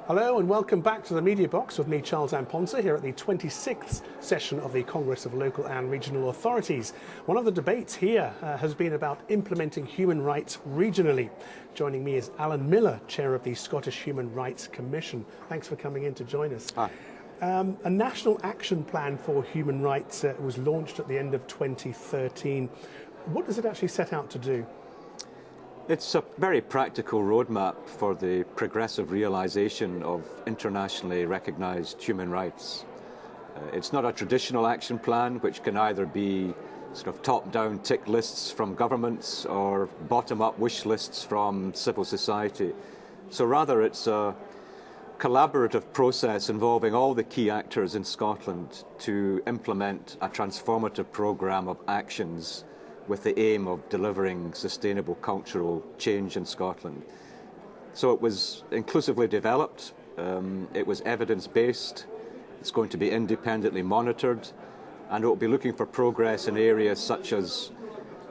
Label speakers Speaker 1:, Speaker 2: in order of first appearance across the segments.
Speaker 1: Hello and welcome back to the Media Box with me, Charles Amponsa, here at the 26th session of the Congress of Local and Regional Authorities. One of the debates here has been about implementing human rights regionally. Joining me is Alan Miller, Chair of the Scottish Human Rights Commission. Thanks for coming in to join us.
Speaker 2: Hi.
Speaker 1: A national action plan for human rights was launched at the end of 2013. What does it actually set out to do?
Speaker 2: It's a very practical roadmap for the progressive realisation of internationally recognised human rights. It's not a traditional action plan which can either be sort of top-down tick lists from governments or bottom-up wish lists from civil society. So rather it's a collaborative process involving all the key actors in Scotland to implement a transformative programme of actions with the aim of delivering sustainable cultural change in Scotland. So it was inclusively developed, it was evidence-based, it's going to be independently monitored, and it will be looking for progress in areas such as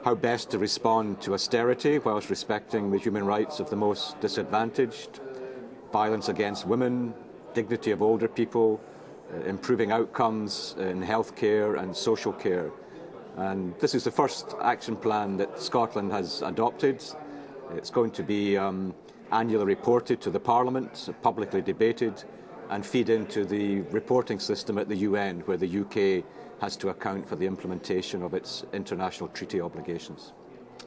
Speaker 2: how best to respond to austerity whilst respecting the human rights of the most disadvantaged, violence against women, dignity of older people, improving outcomes in healthcare and social care. And this is the first action plan that Scotland has adopted. It's going to be annually reported to the Parliament, publicly debated, and feed into the reporting system at the UN, where the UK has to account for the implementation of its international treaty obligations.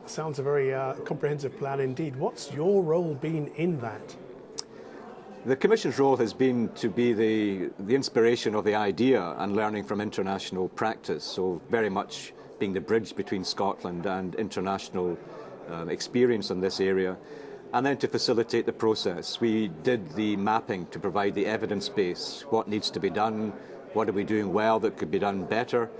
Speaker 1: Sounds a very comprehensive plan indeed. What's your role been in that?
Speaker 2: The Commission's role has been to be the inspiration of the idea and learning from international practice, so very much being the bridge between Scotland and international experience in this area, and then to facilitate the process. We did the mapping to provide the evidence base, what needs to be done, what are we doing well that could be done better,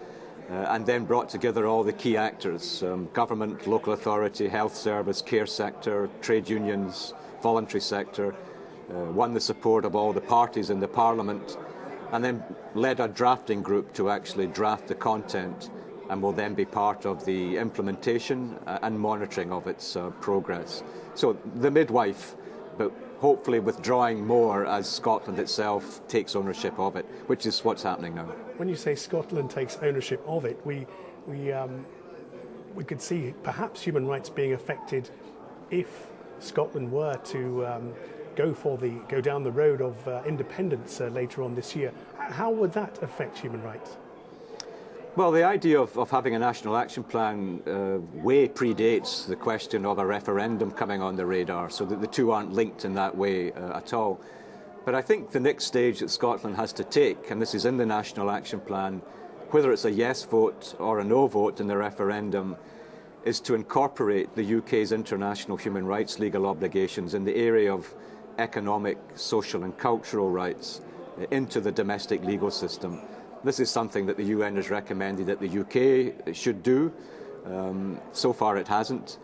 Speaker 2: and then brought together all the key actors, government, local authority, health service, care sector, trade unions, voluntary sector, won the support of all the parties in the Parliament, and then led a drafting group to actually draft the content, and will then be part of the implementation and monitoring of its progress. So the midwife, but hopefully withdrawing more as Scotland itself takes ownership of it, which is what's happening now.
Speaker 1: When you say Scotland takes ownership of it, we could see perhaps human rights being affected if Scotland were to go down the road of independence later on this year. How would that affect human rights?
Speaker 2: Well, the idea of having a national action plan way predates the question of a referendum coming on the radar, so that the two aren't linked in that way at all. But I think the next stage that Scotland has to take, and this is in the national action plan, whether it's a yes vote or a no vote in the referendum, is to incorporate the UK's international human rights legal obligations in the area of economic, social and cultural rights into the domestic legal system. This is something that the UN has recommended that the UK should do. So far it hasn't,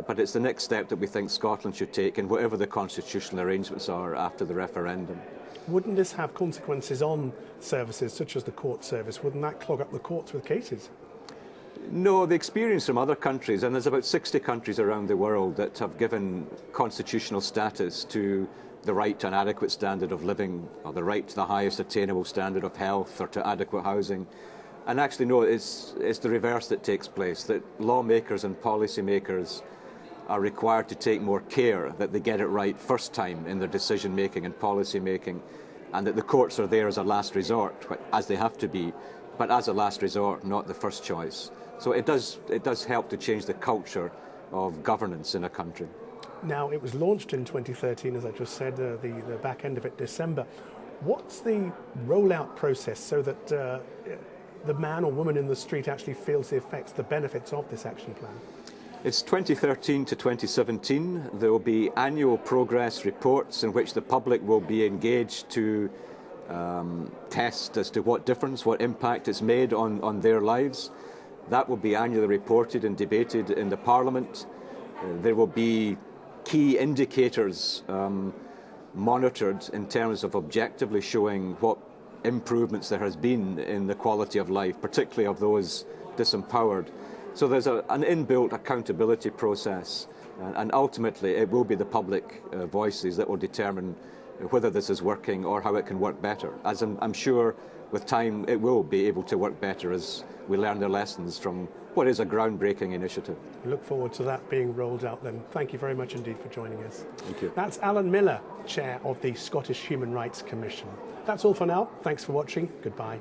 Speaker 2: but it's the next step that we think Scotland should take in whatever the constitutional arrangements are after the referendum.
Speaker 1: Wouldn't this have consequences on services such as the court service? Wouldn't that clog up the courts with cases?
Speaker 2: No, the experience from other countries, and there's about 60 countries around the world that have given constitutional status to the right to an adequate standard of living, or the right to the highest attainable standard of health, or to adequate housing. And actually, no, it's the reverse that takes place, that lawmakers and policymakers are required to take more care that they get it right first time in their decision making and policy making, and that the courts are there as a last resort, as they have to be, but as a last resort, not the first choice. So it does help to change the culture of governance in a country.
Speaker 1: Now, it was launched in 2013, as I just said, the back end of it, December. What's the rollout process so that the man or woman in the street actually feels the effects, the benefits of this action plan?
Speaker 2: It's 2013 to 2017. There will be annual progress reports in which the public will be engaged to test as to what difference, what impact it's made on their lives. That will be annually reported and debated in the Parliament. There will be key indicators monitored in terms of objectively showing what improvements there has been in the quality of life, particularly of those disempowered. So there's an inbuilt accountability process, and ultimately it will be the public voices that will determine whether this is working or how it can work better. As I'm sure with time it will be able to work better as we learn the lessons from what is a groundbreaking initiative.
Speaker 1: We look forward to that being rolled out then. Thank you very much indeed for joining us.
Speaker 2: Thank you.
Speaker 1: That's Alan Miller, Chair of the Scottish Human Rights Commission. That's all for now. Thanks for watching. Goodbye.